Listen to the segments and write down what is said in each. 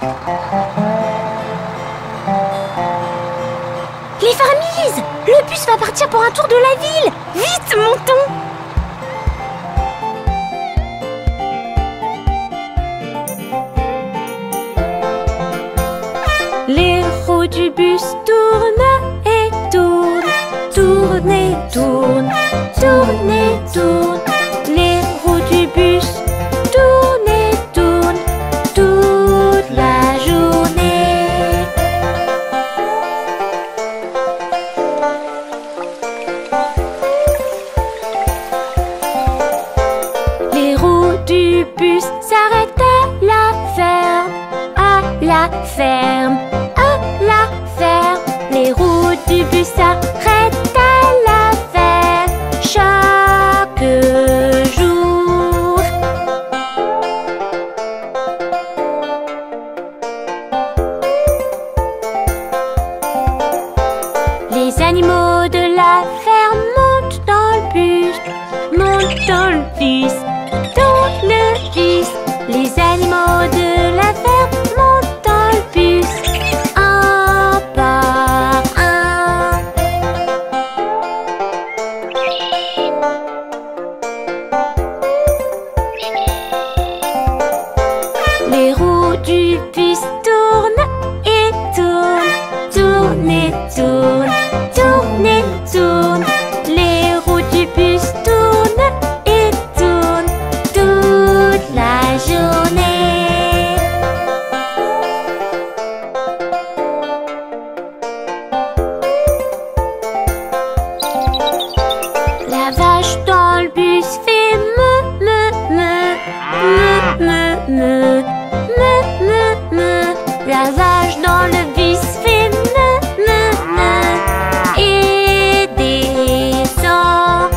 Les Farmees! Le bus va partir pour un tour de la ville! Vite, montons! Les roues du bus tournent et tournent, tournent et tournent, tournent et tournent. Les roues du bus tournent et tournent toute la journée. Les roues du bus s'arrêtent à la ferme, à la ferme. Les roues du bus s'arrêtent à la ferme chaque jour. Les animaux de la ferme montent dans le bus, montent dans le bus, dans le bus. Les animaux de la ferme montent dans le bus. Les roues du bus tournent et tournent, tournent et tournent, tournent et tournent. Les roues du bus tournent et tournent toute la journée. La vache dans le bus fait me, me, me, me, me. La vache dans le bus fait me et descend.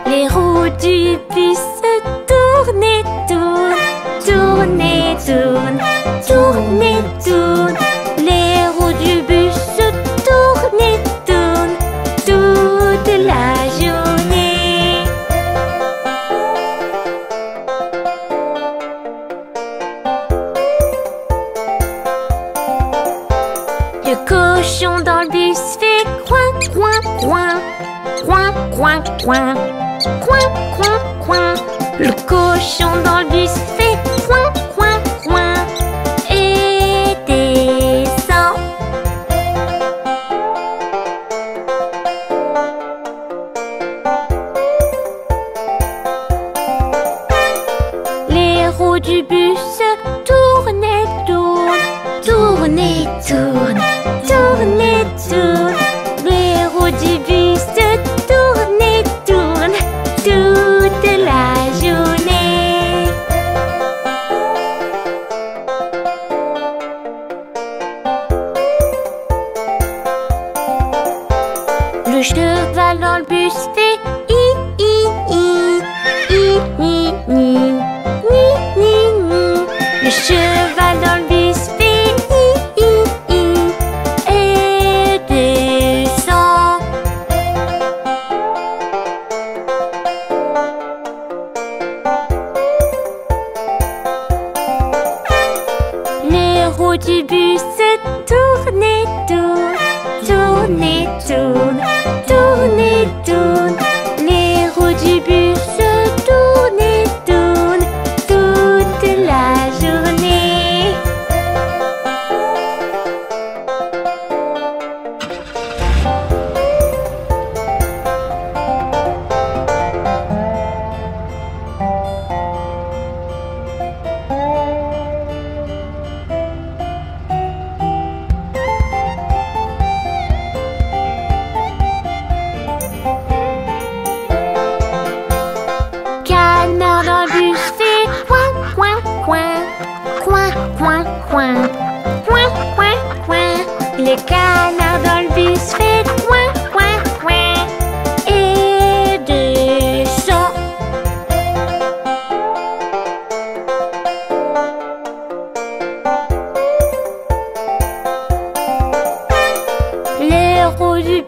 Les roues du bus tournent et tournent, tournent et tournent, tournent et tournent. Les roues du bus tournent et tournent toute la journée. Le cochon dans le bus fait coin, coin, coin, coin, coin, coin, coin, coin, coin. Le cochon dans le bus fait coin, coin, coin et descend. Les roues du bus tournent et tournent, tournent et tournent, tournent et tournent. Les roues du bus tournent et tournent toute la journée. Le cheval dans le bus fait ni. Le cheval dans le bus fait et descend. Les roues du bus tournent et tournent, tournent et tournent, tournent et tournent. Les roues du bus tournent et tournent toute la journée.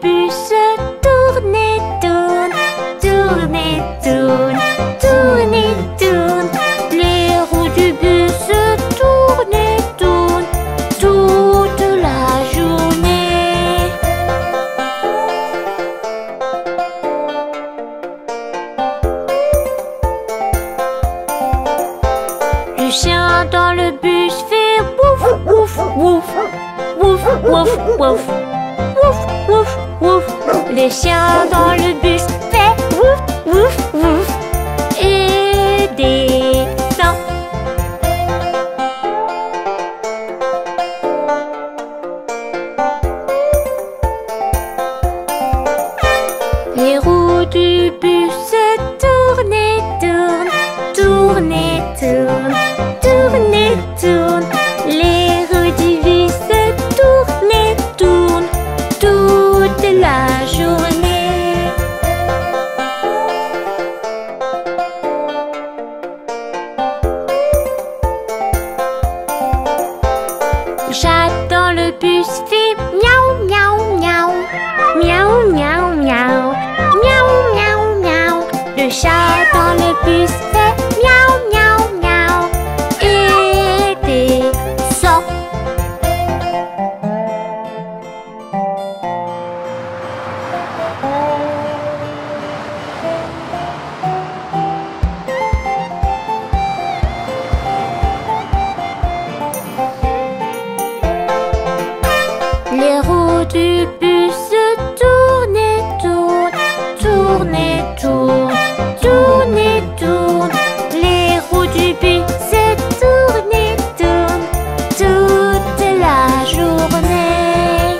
bus tourne et tourne, tourne et tourne, tourne et tourne. Les roues du bus tournent et tournent toute la journée. Le chien dans le bus fait wouf, wouf, wouf, wouf, wouf, wouf, wouf, wouf, wouf. Le chien dans le bus fait wouf, wouf, wouf et descend. Les roues du bus tournent et tournent, tournent et tournent, tournent et tournent. Les roues du bus tournent et tournent toute la journée. Le chat dans le bus fait miaou, miaou, miaou, miaou, miaou, miaou, miaou, miaou, miaou. Le chat dans le bus fait miaou, miaou, miaou et descend. Les roues du bus tournent et tournent, tournent et tournent, tournent et tournent. Les roues du bus tournent et tournent toute la journée.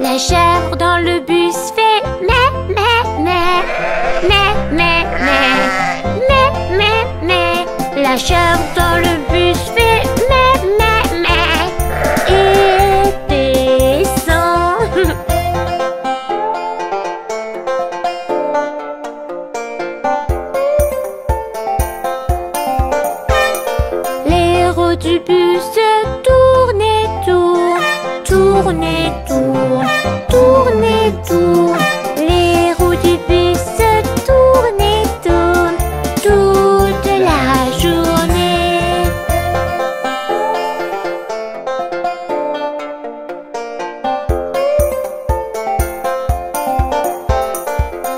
La chèvre dans le bus fait meh, meh, meh, meh, meh, meh, meh, meh, meh. La chèvre dans le bus fait meh, meh, meh et descend. Les roues du bus tournent et tournent, tournent et tournent, tournent et tournent. Les roues du bus tournent et tournent toute la journée.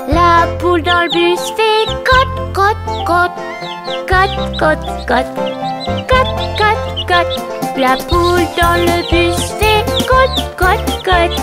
La poule dans le bus fait cote, cote, cote, cote, cote, cote, cote, cote, cote. La poule dans le bus fait cote, cote, cote,